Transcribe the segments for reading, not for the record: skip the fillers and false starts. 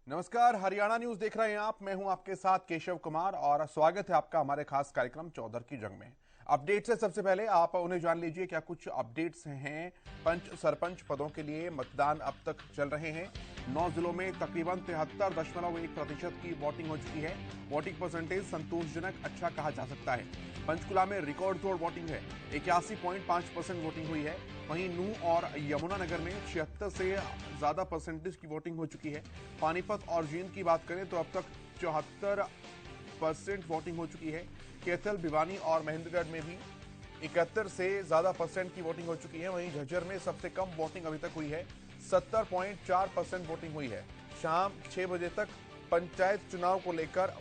नमस्कार, हरियाणा न्यूज देख रहे हैं आप। मैं हूं आपके साथ केशव कुमार और स्वागत है आपका हमारे खास कार्यक्रम चौधर की जंग में। अपडेट से सबसे पहले आप उन्हें जान लीजिए क्या कुछ अपडेट्स हैं। पंच सरपंच पदों के लिए मतदान अब तक चल रहे हैं। 9 जिलों में तकरीबन 73.1% की वोटिंग हो चुकी है। वोटिंग परसेंटेज संतोषजनक अच्छा कहा जा सकता है। पंचकुला में रिकॉर्ड तोड़ वोटिंग है, 81.5% वोटिंग हुई है। वहीं नूह और यमुनानगर में 76 से ज्यादा परसेंटेज की वोटिंग हो चुकी है। पानीपत और जींद की बात करें तो अब तक 74% वोटिंग हो चुकी है। कैथल, भिवानी और महेंद्रगढ़ में भी 71 से ज्यादा परसेंट की वोटिंग हो चुकी है। वहीं झज्जर में सबसे कम वोटिंग अभी तक हुई है, 70.4% वोटिंग हुई है। शाम 6 बजे तक पंचायत चुनाव को लेकर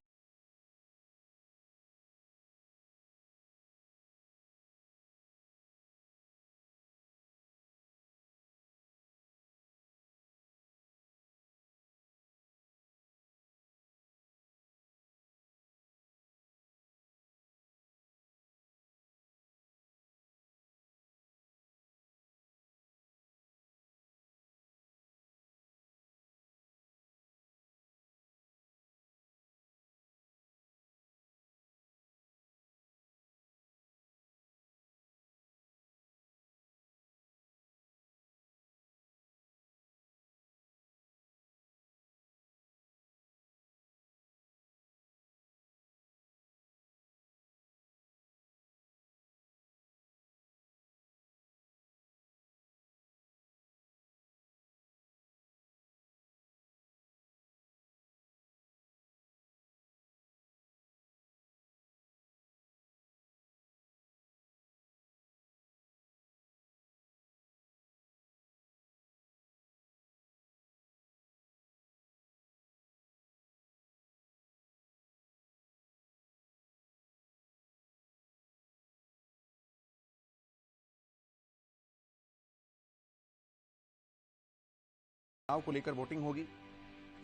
चुनाव को लेकर वोटिंग होगी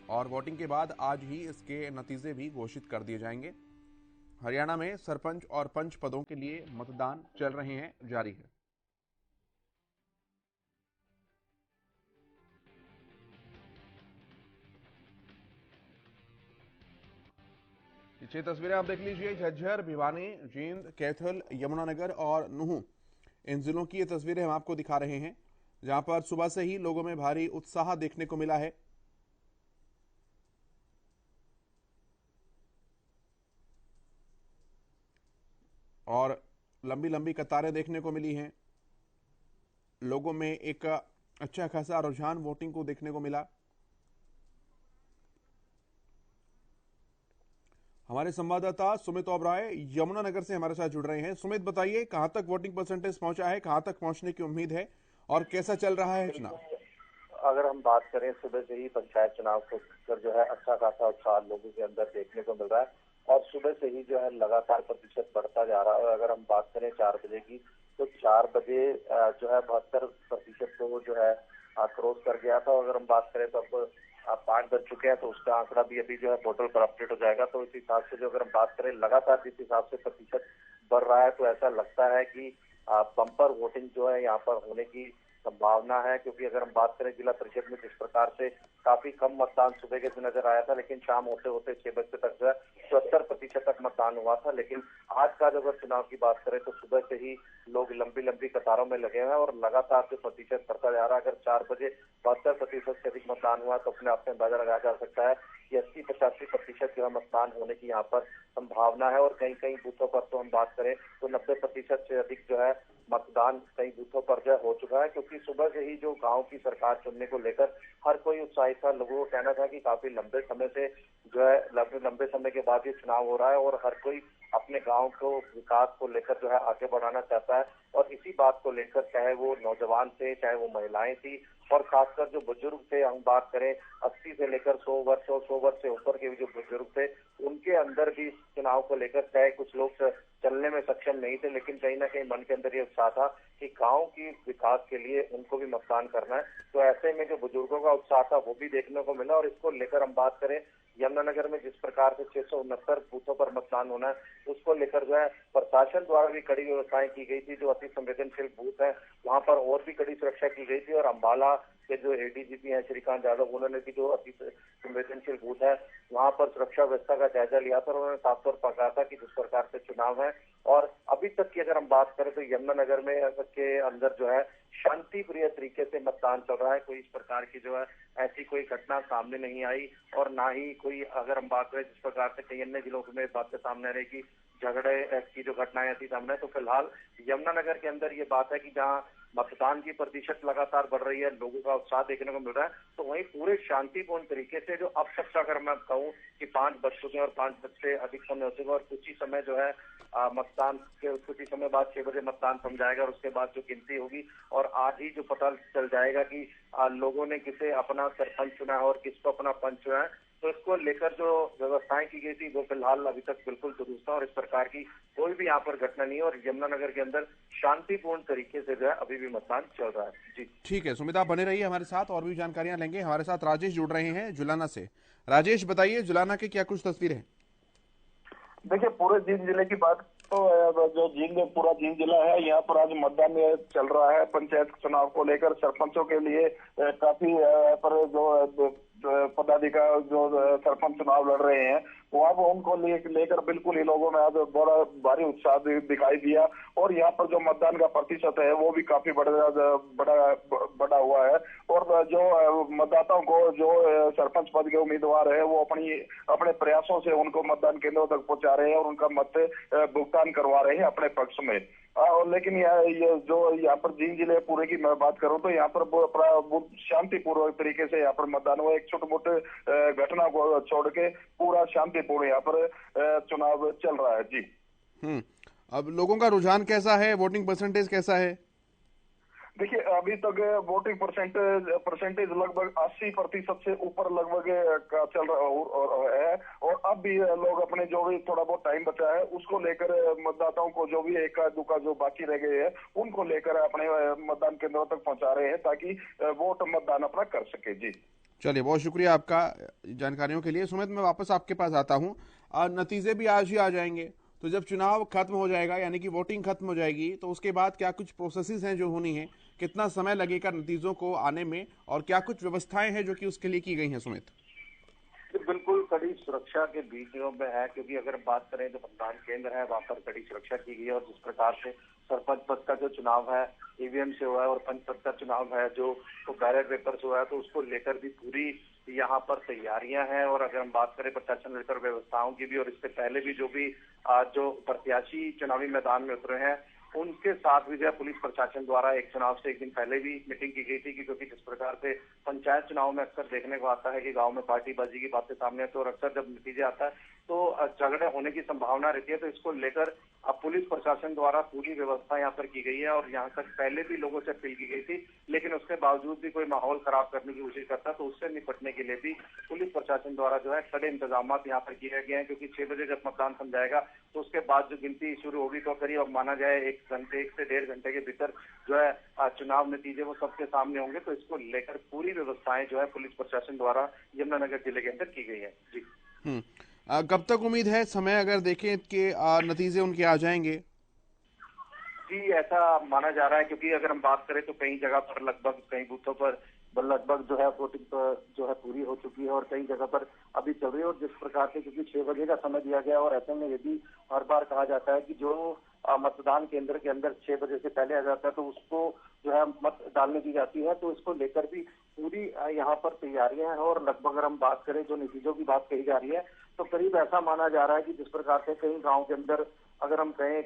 और वोटिंग के बाद आज ही इसके नतीजे भी घोषित कर दिए जाएंगे। हरियाणा में सरपंच और पंच पदों के लिए मतदान चल रहे हैं, जारी है। ये 6 तस्वीरें आप देख लीजिए। झज्जर, भिवानी, जींद, कैथल, यमुनानगर और नूह, इन जिलों की ये तस्वीरें हम आपको दिखा रहे हैं, जहां पर सुबह से ही लोगों में भारी उत्साह देखने को मिला है। और लंबी लंबी कतारें देखने को मिली हैं। लोगों में एक अच्छा खासा रुझान वोटिंग को देखने को मिला। हमारे संवाददाता सुमित ओबराय यमुनानगर से हमारे साथ जुड़ रहे हैं। सुमित, बताइए कहां तक वोटिंग परसेंटेज पहुंचा है, कहां तक पहुंचने की उम्मीद है और कैसा चल रहा है चुनाव? अगर हम बात करें, सुबह से ही पंचायत चुनाव को लेकर जो है अच्छा खासा उत्साह लोगों के अंदर देखने को मिल रहा है और सुबह से ही जो है लगातार प्रतिशत बढ़ता जा रहा है। अगर हम बात करें 4 बजे की, तो 4 बजे जो है 72% को वो जो है क्रॉस कर गया था। अगर हम बात करें तो अब 5 बज चुके हैं, तो उसका आंकड़ा भी अभी जो है पोर्टल पर अपडेट हो जाएगा। तो इस हिसाब से जो अगर हम बात करें लगातार जिस हिसाब से प्रतिशत बढ़ रहा है, तो ऐसा लगता है कि बम्पर वोटिंग जो है यहाँ पर होने की संभावना है। क्योंकि अगर हम बात करें जिला परिषद में जिस प्रकार से काफी कम मतदान सुबह के दिन नजर आया था, लेकिन शाम होते होते 6 बजे तक जो है 74% तक मतदान हुआ था। लेकिन आज का जो अगर चुनाव की बात करें, तो सुबह से ही लोग लंबी लंबी कतारों में लगे हैं और लगातार जो प्रतिशत बढ़ता जा रहा है। अगर 4 बजे 72% से अधिक मतदान हुआ, तो अपने आप में अंदाजा लगाया जा सकता है कि 80-85% जो है मतदान होने की यहाँ पर संभावना है। और कई कई बूथों पर तो हम बात करें तो 90% से अधिक जो है मतदान कई बूथों पर जो हो चुका है। क्योंकि सुबह से ही जो गांव की सरकार चुनने को लेकर हर कोई उत्साहित था। लोगों का कहना था कि काफी लंबे समय से जो है लंबे समय के बाद ये चुनाव हो रहा है और हर कोई अपने गांव को विकास को लेकर जो है आगे बढ़ाना चाहता है। और इसी बात को लेकर चाहे वो नौजवान थे, चाहे वो महिलाएं थी और खासकर जो बुजुर्ग थे, हम बात करें 80 से लेकर 100 वर्ष और 100 वर्ष से ऊपर के जो बुजुर्ग थे, उनके अंदर भी चुनाव को लेकर चाहे कुछ लोग चलने में सक्षम नहीं थे, लेकिन कहीं ना कहीं मन के अंदर ये उत्साह था कि गांव की विकास के लिए उनको भी मतदान करना है। तो ऐसे में जो बुजुर्गों का उत्साह था वो भी देखने को मिला। और इसको लेकर हम बात करें, यमुनानगर में जिस प्रकार से 669 बूथों पर मतदान होना है, उसको लेकर जो है प्रशासन द्वारा भी कड़ी व्यवस्थाएं की गई थी। जो अति संवेदनशील बूथ है, वहां पर और भी कड़ी सुरक्षा की गई थी। और अम्बाला के जो एडीजीपी हैं श्रीकांत यादव, उन्होंने भी जो अति संवेदनशील बूथ है वहां पर सुरक्षा व्यवस्था का जायजा लिया था और उन्होंने साफ तौर पर कहा था कि जिस प्रकार से चुनाव है और अभी तक की अगर हम बात करें तो यमुनानगर में के अंदर जो है शांति प्रिय तरीके से मतदान चल रहा है। कोई इस प्रकार की जो है ऐसी कोई घटना सामने नहीं आई और ना ही कोई, अगर हम बात करें जिस प्रकार से कई अन्य जिलों में बातें सामने आ रही कि झगड़े की जो घटनाएं ऐसी सामने, तो फिलहाल यमुनानगर के अंदर ये बात है कि जहां मतदान की प्रतिशत लगातार बढ़ रही है, लोगों का उत्साह देखने को मिल रहा है, तो वहीं पूरे शांतिपूर्ण तरीके से जो अब तक अगर मैं कहूँ कि 5 बज चुके हैं और 5 बज से अधिक समय हो चुके और कुछ ही समय जो है मतदान के कुछ ही समय बाद 6 बजे मतदान थम जाएगा और उसके बाद जो गिनती होगी और आज ही जो पता चल जाएगा कि लोगों ने किसे अपना सरपंच चुना है और किसको अपना पंच चुना है। तो इसको लेकर जो व्यवस्थाएं की गई थी वो फिलहाल अभी तक बिल्कुल दुरुस्त है और इस प्रकार की कोई भी यहाँ पर घटना नहीं है और यमुनानगर के अंदर शांतिपूर्ण तरीके से जो है अभी भी मतदान चल रहा है। जी ठीक है सुमित, आप बने रहिए हमारे साथ, और भी जानकारियां लेंगे। हमारे साथ राजेश जुड़ रहे हैं जुलाना से। राजेश बताइए, जुलाना की क्या कुछ तस्वीरें हैं? देखिए, पूरे जींद जिले की बात तो जो पूरा जींद जिला है, यहाँ पर आज मतदान चल रहा है पंचायत चुनाव को लेकर। सरपंचों के लिए काफी पर जो पदाधिकारी जो सरपंच चुनाव लड़ रहे हैं वहाँ पर उनको लेकर बिल्कुल ही लोगों में आज बड़ा भारी उत्साह दिखाई दिया और यहाँ पर जो मतदान का प्रतिशत है वो भी काफी बड़ा हुआ है और जो मतदाताओं को जो सरपंच पद के उम्मीदवार है वो अपने प्रयासों से उनको मतदान केंद्रों तक पहुंचा रहे हैं और उनका मत भुगतान करवा रहे हैं अपने पक्ष में। लेकिन ये जो यहाँ पर जींद जिले पूरे की मैं बात करूं तो यहाँ पर शांतिपूर्वक तरीके से यहाँ पर मतदान हुआ। एक छोटे मोटे घटना को छोड़ के पूरा शांतिपूर्ण यहाँ पर चुनाव चल रहा है। जी अब लोगों का रुझान कैसा है, वोटिंग परसेंटेज कैसा है? देखिए, अभी तक वोटिंग परसेंटेज लगभग 80% से ऊपर लगभग का चल रहा है और अब भी लोग अपने जो भी थोड़ा बहुत टाइम बचा है उसको लेकर मतदाताओं को जो भी एक दुका जो बाकी रह गए हैं उनको लेकर अपने मतदान केंद्रों तक पहुंचा रहे हैं ताकि वोट मतदान अपना कर सके। जी चलिए, बहुत शुक्रिया आपका जानकारियों के लिए। सुमित, मैं वापस आपके पास आता हूँ। नतीजे भी आज ही आ जाएंगे, तो जब चुनाव खत्म हो जाएगा यानी कि वोटिंग खत्म हो जाएगी तो उसके बाद क्या कुछ प्रोसेसेस हैं जो होनी है, कितना समय लगेगा नतीजों को आने में और क्या कुछ व्यवस्थाएं हैं जो कि उसके लिए की गई हैं? सुमित, बिल्कुल कड़ी सुरक्षा के बीच में है क्योंकि अगर बात करें जो मतदान केंद्र है वहां पर कड़ी सुरक्षा की गई है और जिस प्रकार से सरपंच पद का जो चुनाव है ईवीएम से हुआ है और पंच पद का चुनाव है जो बैलेट पेपर से हुआ है तो उसको लेकर भी पूरी यहाँ पर तैयारियां हैं। और अगर हम बात करें प्रशासन लेकर व्यवस्थाओं की भी और इससे पहले भी जो प्रत्याशी चुनावी मैदान में उतरे हैं उनके साथ भी जो पुलिस प्रशासन द्वारा एक चुनाव से एक दिन पहले भी मीटिंग की गई थी क्योंकि जिस प्रकार से पंचायत चुनाव में अक्सर देखने को आता है कि गांव में पार्टीबाजी की बातें सामने आती है और अक्सर जब नतीजे आता है तो झगड़े होने की संभावना रहती है। तो इसको लेकर अब पुलिस प्रशासन द्वारा पूरी व्यवस्था यहाँ पर की गई है और यहाँ तक पहले भी लोगों से अपील की गई थी लेकिन उसके बावजूद भी कोई माहौल खराब करने की कोशिश करता तो उससे निपटने के लिए भी पुलिस प्रशासन द्वारा जो है कड़े इंतजाम यहाँ पर किए गए हैं क्योंकि 6 बजे जब मतदान थम जाएगा तो उसके बाद जो गिनती शुरू होगी तो करीब अब माना जाए 1 से 1.5 घंटे के भीतर जो है चुनाव नतीजे वो सबके सामने होंगे। तो इसको लेकर पूरी व्यवस्थाएं जो है पुलिस प्रशासन द्वारा यमुनानगर जिले के अंदर की गई है। जी कब तक उम्मीद है, समय अगर देखें कि नतीजे उनके आ जाएंगे? जी ऐसा माना जा रहा है क्योंकि अगर हम बात करें तो कई जगह पर लगभग कई बूथों पर लगभग जो है वोटिंग जो है पूरी हो चुकी है और कई जगह पर अभी चल रही है। और जिस प्रकार से क्योंकि 6 बजे का समय दिया गया और ऐसे में यदि हर बार कहा जाता है कि जो मतदान केंद्र के अंदर 6 बजे से पहले आ जाता है तो उसको जो है मत डालने दी जाती है तो इसको लेकर भी पूरी यहाँ पर तैयारियां हैं। और लगभग अगर हम बात करें जो नतीजों की बात कही जा रही है तो करीब ऐसा माना जा रहा है कि जिस प्रकार से कई गाँव के अंदर अगर हम कहें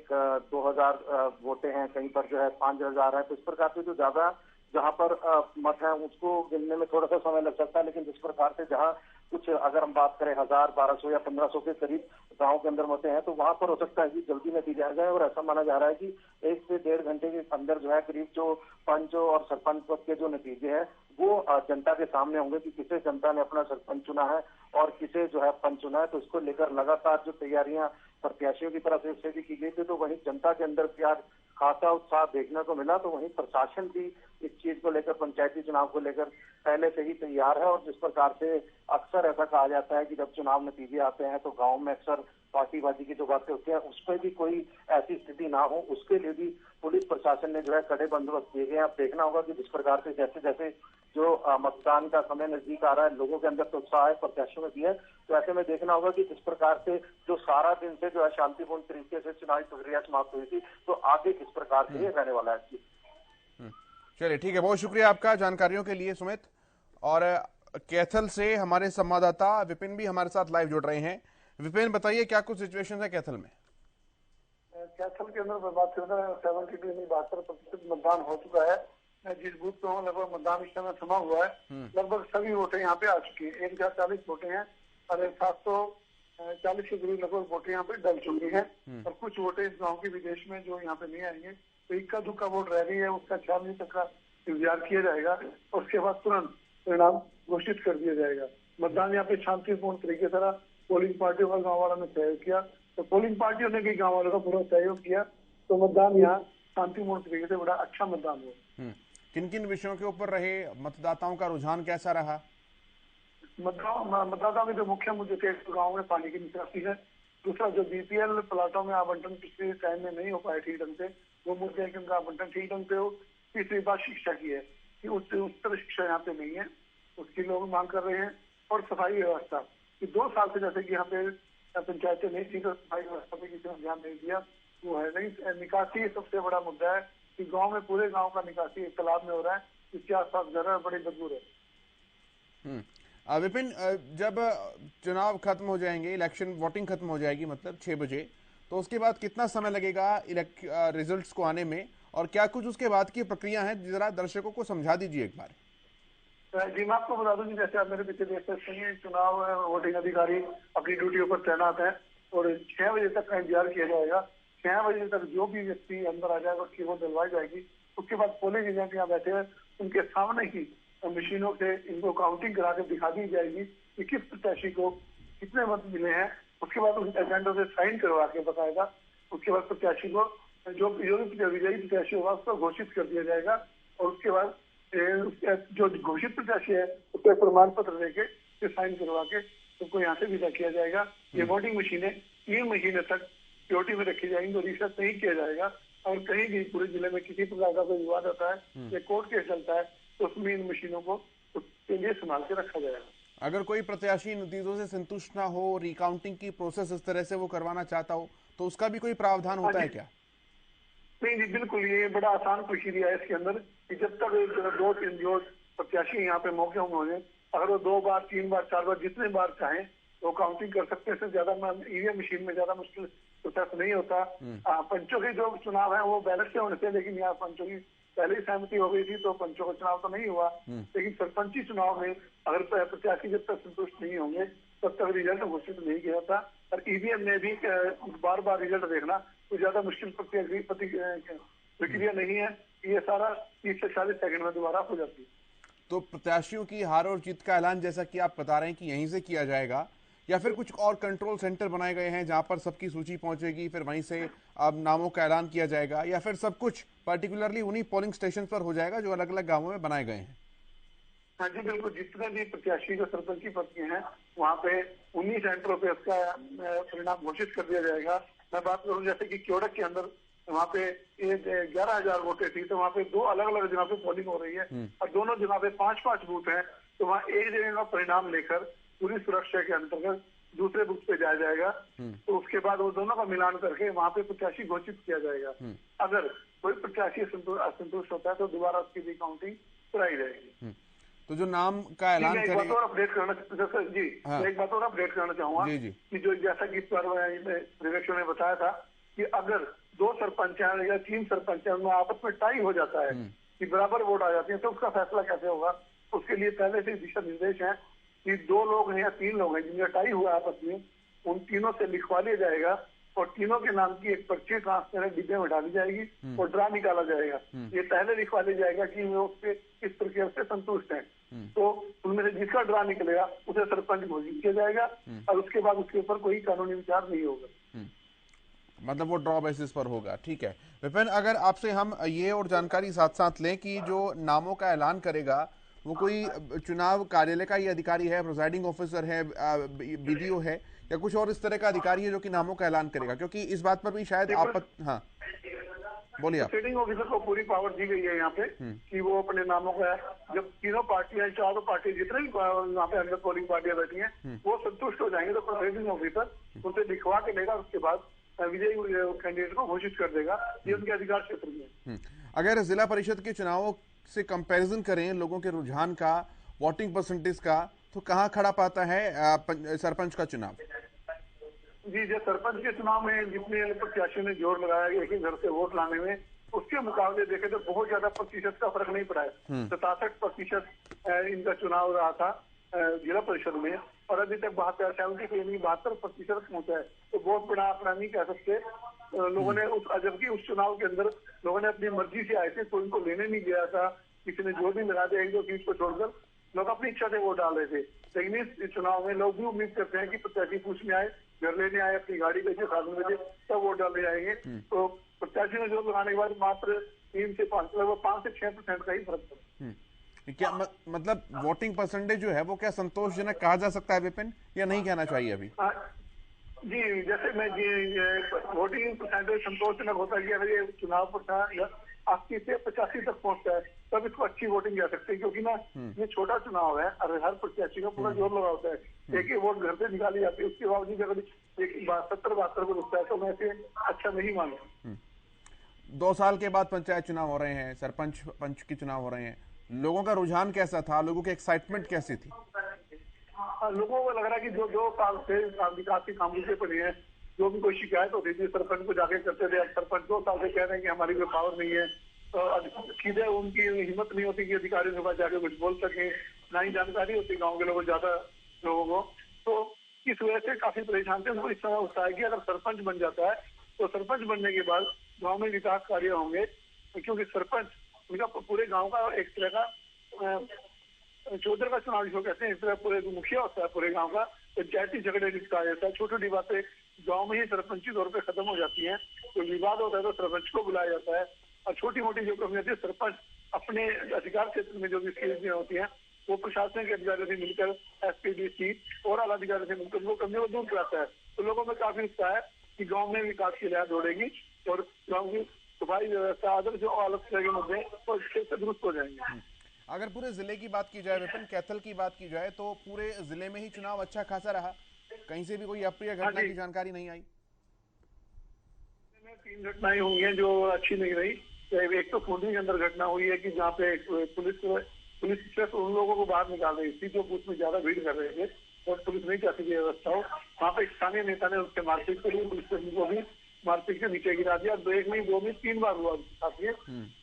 2000 वोटे हैं, कहीं पर जो है 5000 है, तो इस प्रकार से जो ज्यादा जहां पर मत है उसको गिनने में थोड़ा सा समय लग सकता है। लेकिन जिस प्रकार से जहां कुछ अगर हम बात करें 1000, 1200 या 1500 के करीब गांव के अंदर मते हैं तो वहां पर हो सकता है कि जल्दी नतीजे आ जाए। और ऐसा माना जा रहा है कि 1 से 1.5 घंटे के अंदर जो है करीब जो पंच और सरपंच पद के जो नतीजे हैं वो जनता के सामने होंगे कि किसे जनता ने अपना सरपंच चुना है और किसे जो है पंच चुना है। तो इसको लेकर लगातार जो तैयारियां प्रत्याशियों की तरफ से भी की गई थी तो वहीं जनता के अंदर भी आज खासा उत्साह देखने को मिला। तो वहीं प्रशासन भी इस चीज को लेकर, पंचायती चुनाव को लेकर पहले से ही तैयार है। और जिस प्रकार से अक्सर ऐसा कहा जाता है कि जब चुनाव नतीजे आते हैं तो गांव में अक्सर पार्टीबाजी की जो बातें होती हैं, उस पर भी कोई ऐसी स्थिति ना हो, उसके लिए भी पुलिस प्रशासन ने जो है कड़े बंदोबस्त किए गए हैं। अब देखना होगा कि जिस प्रकार से जैसे जैसे जो मतदान का समय नजदीक आ रहा है, लोगों के अंदर तो उत्साह है, प्रत्याशियों में भी है, तो ऐसे में देखना होगा कि जिस प्रकार से जो सारा दिन से जो है शांतिपूर्ण तरीके से चुनावी प्रक्रिया समाप्त हुई थी, तो आगे किस प्रकार से ये रहने वाला है। चलिए ठीक है, बहुत शुक्रिया आपका जानकारियों के लिए सुमित। और कैथल से हमारे संवाददाता विपिन भी हमारे साथ लाइव जुड़ रहे हैं। विपिन, बताइए क्या कुछ सिचुएशन है कैथल में? कैथल के अंदर बात करें तो 72% मतदान हो चुका है। जिस बूथ पे लगभग मतदान इस समय थमा हुआ है, लगभग सभी वोटें यहाँ पे आ चुकी है। 1040 वोटें हैं और 740 के करीब लगभग वोटें यहाँ पे डल चुकी हैं। और कुछ वोटें इस गाँव के विदेश में जो यहाँ पे नहीं आएंगे, तो इक्का दुक्का वोट रह रही है, उसका 4 बजे तक का इंतजार किया जाएगा और उसके बाद तुरंत परिणाम घोषित कर दिया जाएगा। मतदान यहाँ पे शांतिपूर्ण तरीके से रहा। पोलिंग पार्टियों का गाँव वालों ने सहयोग किया, तो पोलिंग पार्टियों ने भी गाँव वालों का पूरा सहयोग किया, तो मतदान यहाँ शांतिपूर्ण तरीके से बड़ा अच्छा मतदान हुआ। किन किन विषयों के ऊपर रहे मतदाताओं का रुझान, कैसा रहा? मतदाताओं के जो मुख्य मुद्दे थे, गाँव में पानी की निकासी है। दूसरा, जो बीपीएल प्लाटों में आवंटन पिछले टाइम में नहीं हो पाए ठीक ढंग से, वो मुद्दे है कि उनका आवंटन ठीक ढंग से हो। तीसरी बात शिक्षा की है कि उच्चतर शिक्षा यहाँ पे नहीं है, उसकी लोग मांग कर रहे हैं। और सफाई व्यवस्था कि 2 साल से जैसे कि यहाँ पे पंचायतें नहीं थी, तो सफाई व्यवस्था पे किसी ने ध्यान नहीं दिया, वो है नहीं। निकासी सबसे बड़ा मुद्दा है कि गांव में, पूरे गांव का निकासी एक तालाब में हो रहा है, इसके आसपास घर है, बड़ी बदबू है। विपिन, जब चुनाव खत्म हो जाएंगे, इलेक्शन वोटिंग खत्म हो जाएगी मतलब 6 बजे, तो उसके बाद कितना समय लगेगा रिजल्ट्स को आने में, और क्या कुछ उसके बाद की प्रक्रिया है, जरा दर्शकों को समझा दीजिए एक बार। जी, मैं आपको बता दूं कि जैसे आप मेरे पीछे देख सकते हैं, चुनाव वोटिंग अधिकारी अपनी ड्यूटी पर तैनात है और 6 बजे तक का इंतजार किया जाएगा। 6 बजे तक जो भी व्यक्ति अंदर आ जाएगा उसकी वोट डलवाई जाएगी। उसके बाद पोलिंग एजेंट यहाँ बैठे हैं, उनके सामने ही मशीनों से इनको काउंटिंग करा के दिखा दी जाएगी कि किस प्रत्याशी को कितने मत मिले हैं। उसके बाद उस एजेंटों से साइन करवा के बताएगा। उसके बाद प्रत्याशी को जो विजयी प्रत्याशी होगा उसको घोषित कर दिया जाएगा और उसके बाद जो घोषित प्रत्याशी है उस पर प्रमाण पत्र देके साइन करवा के उनको यहाँ से विदा किया जाएगा। ये वोटिंग मशीनें 3 महीने तक सिक्योरिटी में रखी जाएंगी, तो रिसर्च नहीं किया जाएगा। और कहीं भी पूरे जिले में किसी प्रकार का कोई विवाद आता है या कोर्ट केस चलता है, तो उसमें इन मशीनों को उसके लिए संभाल के रखा जाएगा। अगर कोई प्रत्याशी नतीजों से संतुष्ट ना हो, रिकाउंटिंग की प्रोसेस इस तरह से वो करवाना चाहता हो, तो उसका भी कोई प्रावधान होता है क्या? नहीं जी, बिल्कुल, ये बड़ा आसान प्रक्रिया है इसके अंदर कि जब तक 2-3 जो प्रत्याशी यहाँ पे मौके होंगे, अगर वो 2 बार 3 बार 4 बार जितने बार चाहें तो काउंटिंग कर सकते हैं। इससे ज्यादा ईवीएम मशीन में ज्यादा मुश्किल प्रोसेस नहीं होता। पंचों के जो चुनाव है वो बैलेट से होने थे, लेकिन यहाँ पंचों की पहले ही सहमति हो गई थी, तो पंचों का चुनाव तो नहीं हुआ। लेकिन सरपंची चुनाव में अगर प्रत्याशी जब तक संतुष्ट नहीं होंगे तब तक रिजल्ट घोषित नहीं किया जाता। और ईवीएम में भी बार बार रिजल्ट देखना तो ज्यादा मुश्किल प्रक्रिया नहीं है। ये सारा 30 से 40 सेकंड में दोबारा हो जाती है। तो प्रत्याशियों की हार और जीत का ऐलान, जैसा कि आप बता रहे हैं कि यहीं से किया जाएगा, या फिर कुछ और कंट्रोल सेंटर बनाए गए हैं जहां पर सबकी सूची पहुंचेगी, फिर वहीं से अब नामों का ऐलान किया जाएगा, या फिर सब कुछ पर्टिकुलरली उन्हीं पोलिंग स्टेशन पर हो जाएगा जो अलग अलग गांवों में बनाए गए हैं? हाँ जी, बिल्कुल, जितने भी प्रत्याशी जो सरपंची पद के हैं वहाँ पे उन्हीं सेंटरों पे उसका परिणाम घोषित कर दिया जाएगा। मैं बात करूँ जैसे कि क्योड़क के अंदर वहाँ पे 11,000 वोटें थी, तो वहाँ पे 2 अलग अलग जगह पे पोलिंग हो रही है और दोनों जगह पे 5-5 बूथ हैं। तो वहाँ एक जगह का परिणाम लेकर पूरी सुरक्षा के अंतर्गत दूसरे बूथ पे जाया जाएगा। तो उसके बाद वो दोनों का मिलान करके वहाँ पे प्रत्याशी घोषित किया जाएगा। अगर कोई प्रत्याशी असंतुष्ट होता है तो दोबारा उसकी रिकाउंटिंग कराई जाएगी। तो जो नाम का ऐलान एक बात और अपडेट करना चाहूंगा कि जो जैसा कि प्रेक्षकों ने बताया था कि अगर 2 सरपंच या 3 सरपंच में आपस में टाई हो जाता है कि बराबर वोट आ जाती है, तो उसका फैसला कैसे होगा? उसके लिए पहले से दिशा निर्देश है कि 2 लोग हैं या 3 लोग हैं जिनका टाई हुआ आपस में, उन तीनों से लिखवा लिया जाएगा और तीनों के नाम की एक पर्ची ट्रांसपेरेंट डिब्बे में डाली जाएगी और ड्रा निकाला जाएगा। ये पहले लिखवा लिया जाएगा कि वो उससे इस प्रक्रिया से संतुष्ट हैं, तो उनमें से जिसका ड्रा निकलेगा उसे सरपंच घोषित किया जाएगा और उसके बाद उसके ऊपर कोई कानूनी विचार नहीं होगा। मतलब वो ड्रॉ बेसिस पर होगा, ठीक है। विपिन, अगर आपसे हम ये और जानकारी साथ साथ लें कि जो नामों का ऐलान करेगा वो कोई चुनाव कार्यालय का ही अधिकारी है, प्रिजाइडिंग ऑफिसर है, बीडीओ है, या कुछ और इस तरह का अधिकारी है जो कि नामों का ऐलान करेगा? क्योंकि इस बात पर भी शायद आप, हाँ बोलिए आप। प्रिसाइडिंग ऑफिसर को पूरी पावर दी गई है यहाँ पे कि वो अपने नामों का, जब तीनों पार्टियां, चारों पार्टी, जितने भी यहाँ पे अंदर पोलिंग पार्टियां बैठी हैं वो संतुष्ट हो जाएंगे तो प्रिसाइडिंग ऑफिसर उनसे लिखवा के लेगा, उसके बाद विजयी कैंडिडेट को घोषित कर देगा। ये उनके अधिकार क्षेत्र में। अगर जिला परिषद के चुनावों से कंपैरिजन करें लोगों के रुझान का, वोटिंग परसेंटेज का, तो कहाँ खड़ा पाता है सरपंच का चुनाव? जी, जो सरपंच के चुनाव में जितने प्रत्याशियों ने जोर लगाया एक ही घर से वोट लाने में, उसके मुकाबले देखे तो बहुत ज्यादा प्रतिशत का फर्क नहीं पड़ा है। 67% इनका चुनाव रहा था जिला परिषद में, और अभी तक 72% पहुंचा है। तो बहुत बड़ा आंकड़ा नहीं कह सकते। लोगों ने जबकि उस चुनाव के अंदर लोगों ने अपनी मर्जी से आए थे, कोई उनको लेने नहीं गया था, किसी ने जोर नहीं लगा दिया, एक दो सीट को छोड़कर लोग अपनी इच्छा से वोट डाल रहे थे। लेकिन इस चुनाव में लोग भी उम्मीद करते हैं कि प्रत्याशी पूछ में आए, घर लेने आए, अपनी गाड़ी भेजे, साधन भेजे, तब वोट डालने जाएंगे। तो प्रत्याशी ने जोर लगाने के बाद मात्र 3 से 5, लगभग 5 से 6% का ही फर्क पड़ा। क्या मतलब वोटिंग परसेंटेज जो है वो क्या संतोषजनक कहा जा सकता है विपिन, या नहीं कहना चाहिए अभी? जी, जैसे मैं वोटिंग परसेंटेज संतोषजनक होता है कि अगर ये चुनाव पर 80 से 85 तक पहुंचता है तब इसको अच्छी वोटिंग कह सकते हैं, क्योंकि ना ये छोटा चुनाव है और हर प्रत्याशी का पूरा जोर लगा होता है। एक ही वोट घर से निकाली जाती है, उसके बावजूद अगर 70-72 को रुकता है तो मैं इसे अच्छा नहीं मानूं। 2 साल के बाद पंचायत चुनाव हो रहे हैं, सरपंच पंच के चुनाव हो रहे हैं, लोगों का रुझान कैसा था, लोगों की एक्साइटमेंट कैसी थी? लोगों को लग रहा है कि जो 2 साल से विकास के काम रुके पड़े हैं, जो भी कोई शिकायत होती थी सरपंच को जाके करते थे, अब सरपंच 2 साल से कह रहे हैं कि हमारी कोई पावर नहीं है, तो सीधे उनकी हिम्मत नहीं होती कि अधिकारियों के पास जाके कुछ बोल सके, ना ही जानकारी होती गाँव के लोगों ज्यादा लोगों को। तो इस वजह से काफी परेशान थे। उनको इस समय होता है कि अगर सरपंच बन जाता है तो सरपंच बनने के बाद गाँव में विकास कार्य होंगे, क्योंकि सरपंच उनका पूरे गाँव का एक तरह का चौधर का चुनाव जिसको कहते हैं, इस तरह पूरे मुखिया होता है पूरे गांव का। पंचायती झगड़े जिसका जाता है, छोटी छोटी बातें गांव में ही सरपंची तौर पे खत्म हो जाती हैं। तो विवाद होता है तो सरपंच को बुलाया जाता है, और छोटी मोटी जो कमियां होती है सरपंच अपने अधिकार क्षेत्र में जो भी चीजें होती हैं वो प्रशासन के अधिकारियों से मिलकर, SPDC और आला अधिकारियों से मिलकर वो कमियों को दूर कराता है। तो लोगों में काफी उत्साह है कि गाँव में विकास की लहर दौड़ेगी और गाँव की सफाई व्यवस्था, आदर्श जो अलग तरह के मुद्दे वो अच्छे से दुरुस्त हो जाएंगे। अगर पूरे जिले की बात की जाए विपिन, कैथल की बात की जाए, तो पूरे जिले में ही चुनाव अच्छा खासा रहा, कहीं से भी कोई अप्रिय घटना की जानकारी नहीं आई? 3 घटनाएं हुई हैं जो अच्छी नहीं रही। एक तो खूंटी के अंदर घटना हुई है कि जहाँ पे पुलिस सिर्फ उन लोगों को बाहर निकाल रही थी जो बूथ में ज्यादा भीड़ कर रहे थे और पुलिस नहीं चाहती थी व्यवस्था हो। वहाँ पे एक स्थानीय नेता ने उससे मारपीट करी, पुलिसकर्मी को भी मारपीट के नीचे गिरा दिया। 1 नहीं 2 नहीं 3 बार हुआ साथ में।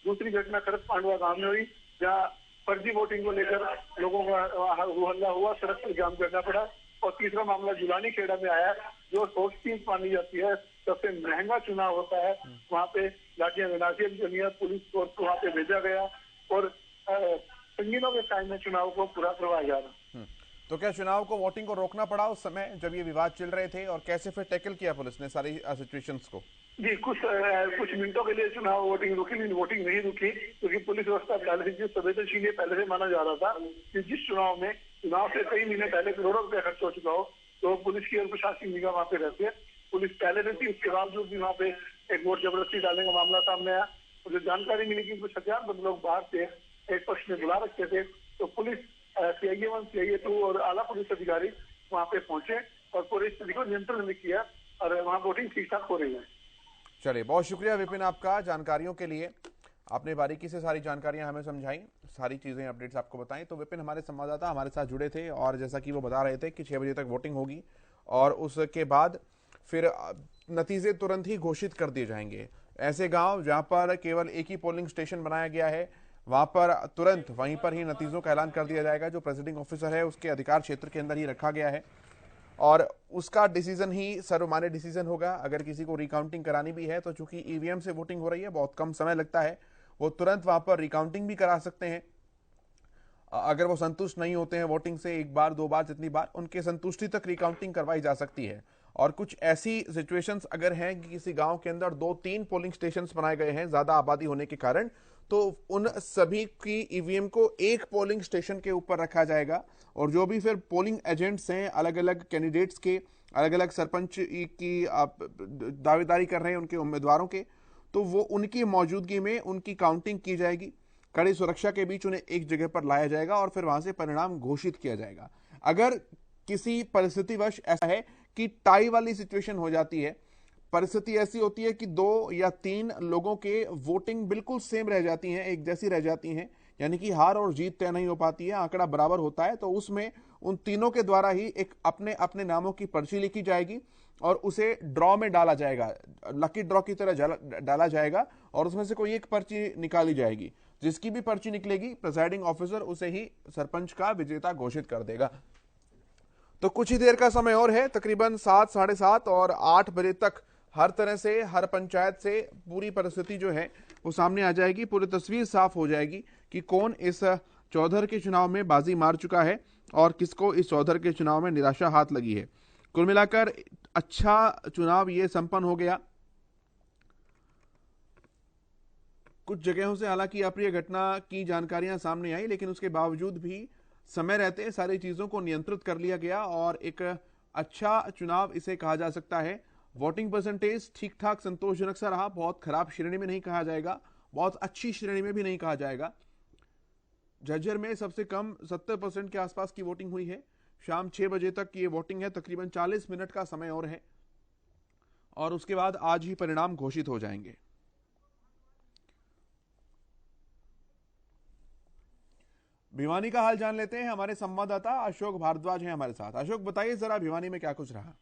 दूसरी घटना खरक पांडवा गाँव में हुई, जहाँ फर्जी वोटिंग को लेकर लोगों का हल्ला हुआ, सड़क पर जाम करना पड़ा। और तीसरा मामला जुलानी खेड़ा में आया, जो सोच मानी जाती है सबसे महंगा चुनाव होता है। वहाँ पे लाठियां गनासियां पुलिस फोर्स को वहाँ पे भेजा गया और संगीनों के टाइम में चुनाव को पूरा करवाया जा रहा। तो क्या चुनाव को, वोटिंग को रोकना पड़ा उस समय जब ये विवाद चल रहे थे, और कैसे फिर टैकल किया पुलिस ने सारी सिचुएशंस को? जी, कुछ मिनटों के लिए चुनाव वोटिंग रुकी, लेकिन वोटिंग नहीं रुकी क्योंकि पुलिस व्यवस्था पहले से संवेदनशील पहले से माना जा रहा था कि जिस चुनाव से कई महीने पहले करोड़ों रुपया खर्च हो चुका हो तो पुलिस की और प्रशासनिक निगाह वहाँ पे रहती है। पुलिस पहले रहती, उसके बावजूद भी वहाँ पे एक वोट जबरदस्ती डालने का मामला सामने आया। और जो जानकारी मिली कि कुछ हथियारबंद लोग बाहर से एक पक्ष में बुला रखते थे, तो पुलिस CIA 1, CIA 2 और आला पुलिस अधिकारी वहाँ पे पहुंचे और पूरी स्थिति को नियंत्रण में किया और वहाँ वोटिंग ठीक ठाक हो रही है। चलिए, बहुत शुक्रिया विपिन आपका जानकारियों के लिए। आपने बारीकी से सारी जानकारियां हमें समझाई, सारी चीजें अपडेट्स आपको बताई। तो विपिन हमारे संवाददाता हमारे साथ जुड़े थे और जैसा कि वो बता रहे थे कि 6 बजे तक वोटिंग होगी और उसके बाद फिर नतीजे तुरंत ही घोषित कर दिए जाएंगे। ऐसे गांव जहां पर केवल एक ही पोलिंग स्टेशन बनाया गया है, वहां पर तुरंत वहीं पर ही नतीजों का ऐलान कर दिया जाएगा। जो प्रेसिडिंग ऑफिसर है उसके अधिकार क्षेत्र के अंदर ही रखा गया है और उसका डिसीजन ही सर्वमान्य डिसीजन होगा। अगर किसी को रिकाउंटिंग करानी भी है तो चूंकि EVM से वोटिंग हो रही है, बहुत कम समय लगता है, वो तुरंत वहां पर रिकाउंटिंग भी करा सकते हैं। अगर वो संतुष्ट नहीं होते हैं वोटिंग से, 1 बार 2 बार जितनी बार, उनके संतुष्टि तक रिकाउंटिंग करवाई जा सकती है। और कुछ ऐसी सिचुएशंस अगर हैं कि किसी गांव के अंदर 2-3 पोलिंग स्टेशंस बनाए गए हैं ज्यादा आबादी होने के कारण, तो उन सभी की ईवीएम को एक पोलिंग स्टेशन के ऊपर रखा जाएगा और जो भी फिर पोलिंग एजेंट्स हैं अलग अलग कैंडिडेट्स के, अलग अलग सरपंच की आप दावेदारी कर रहे हैं उनके उम्मीदवारों के, तो वो उनकी मौजूदगी में उनकी काउंटिंग की जाएगी। कड़ी सुरक्षा के बीच उन्हें एक जगह पर लाया जाएगा और फिर वहां से परिणाम घोषित किया जाएगा। अगर किसी परिस्थितिवश ऐसा है कि टाई वाली सिचुएशन हो जाती है, परिस्थिति ऐसी होती है कि 2 या 3 लोगों के वोटिंग बिल्कुल सेम रह जाती हैं, एक जैसी रह जाती हैं, यानी कि हार और जीत तय नहीं हो पाती है, आंकड़ा बराबर होता है, तो उसमें उन तीनों के द्वारा ही एक अपने अपने नामों की पर्ची लिखी जाएगी और उसे ड्रॉ में डाला जाएगा, लकी ड्रॉ की तरह डाला जाएगा और उसमें से कोई एक पर्ची निकाली जाएगी। जिसकी भी पर्ची निकलेगी प्रिसाइडिंग ऑफिसर उसे ही सरपंच का विजेता घोषित कर देगा। तो कुछ ही देर का समय और है, तकरीबन 7, 7:30 और 8 बजे तक हर तरह से हर पंचायत से पूरी परिस्थिति जो है वो सामने आ जाएगी, पूरी तस्वीर साफ हो जाएगी कि कौन इस चौधर के चुनाव में बाजी मार चुका है और किसको इस चौधर के चुनाव में निराशा हाथ लगी है। कुल मिलाकर अच्छा चुनाव ये संपन्न हो गया। कुछ जगहों से हालांकि अप्रिय घटना की जानकारियां सामने आई, लेकिन उसके बावजूद भी समय रहते सारी चीजों को नियंत्रित कर लिया गया और एक अच्छा चुनाव इसे कहा जा सकता है। वोटिंग परसेंटेज ठीक ठाक संतोषजनक सा रहा, बहुत खराब श्रेणी में नहीं कहा जाएगा, बहुत अच्छी श्रेणी में भी नहीं कहा जाएगा। झज्जर में सबसे कम 70% के आसपास की वोटिंग हुई है। शाम 6 बजे तक ये वोटिंग है, तकरीबन 40 मिनट का समय और है और उसके बाद आज ही परिणाम घोषित हो जाएंगे। भिवानी का हाल जान लेते हैं, हमारे संवाददाता अशोक भारद्वाज हैं हमारे साथ। अशोक, बताइए जरा भिवानी में क्या कुछ रहा।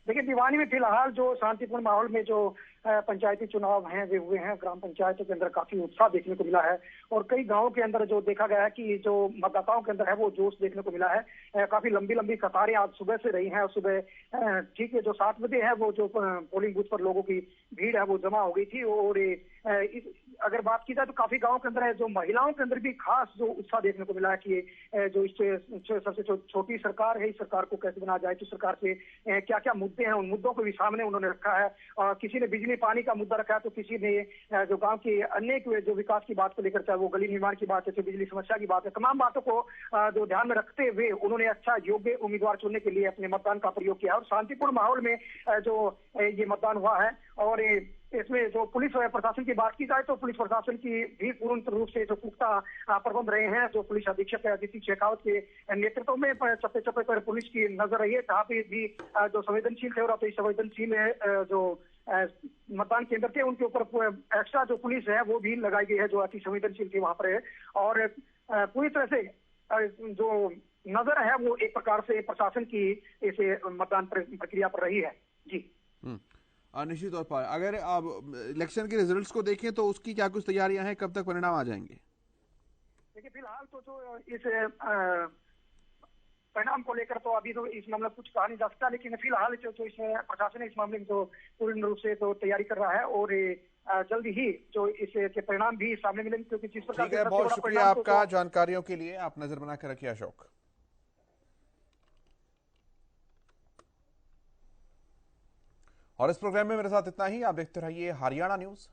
देखिए, भिवानी में फिलहाल जो शांतिपूर्ण माहौल में जो पंचायती चुनाव हैं वे हुए हैं। ग्राम पंचायतों के अंदर काफी उत्साह देखने को मिला है और कई गांवों के अंदर जो देखा गया है कि जो मतदाताओं के अंदर है वो जोश देखने को मिला है। काफी लंबी लंबी कतारें आज सुबह से रही हैं और सुबह ठीक है जो 7 बजे है वो जो पोलिंग बूथ पर लोगों की भीड़ है वो जमा हो गई थी। और अगर बात की जाए तो काफी गांवों के अंदर है जो महिलाओं के अंदर भी खास जो उत्साह देखने को मिला है कि जो इस सबसे छोटी सरकार है, इस सरकार को कैसे बनाया जाए, तो सरकार से क्या क्या मुद्दे हैं उन मुद्दों को भी सामने उन्होंने रखा है। किसी ने बिजली पानी का मुद्दा रखा है तो किसी ने जो गांव के अन्य जो विकास की बात को लेकर, चाहे वो गली निर्माण की बात है, चाहे बिजली समस्या की बात है, तमाम बातों को जो ध्यान में रखते हुए उन्होंने अच्छा योग्य उम्मीदवार चुनने के लिए अपने मतदान का प्रयोग किया और शांतिपूर्ण माहौल में जो ये मतदान हुआ है। और इसमें जो पुलिस प्रशासन की बात की जाए तो पुलिस प्रशासन की भी पूर्ण रूप से जो पुख्ता प्रबंध रहे हैं। जो पुलिस अधीक्षक अदिति शेखावत के नेतृत्व में चप्पे चप्पे पर पुलिस की नजर रही है, जहाँ पे भी जो संवेदनशील थे और अति संवेदनशील जो मतदान केंद्र थे उनके ऊपर एक्स्ट्रा जो पुलिस है वो भी लगाई गई है जो अति संवेदनशील थी वहां पर है। और पूरी तरह से जो नजर है वो एक प्रकार से प्रशासन की इस मतदान प्रक्रिया पर रही है। जी निश्चित तौर पर अगर आप इलेक्शन के रिजल्ट्स को देखें तो उसकी क्या कुछ तैयारियां हैं, कब तक परिणाम आ जाएंगे? देखिए, फिलहाल तो जो इस परिणाम को लेकर तो अभी तो इस मामले कुछ कहा नहीं जा सकता, लेकिन फिलहाल जो इसमें प्रशासन इस मामले में तो पूर्ण रूप से तो तैयारी कर रहा है और जल्दी ही जो इसके परिणाम भी सामने मिलेंगे। क्योंकि जिस प्रकार से बहुत शुक्रिया आपका जानकारियों के लिए, आप नजर बनाकर रखिए अशोक। और इस प्रोग्राम में मेरे साथ इतना ही। आप देखते रहिए हरियाणा न्यूज।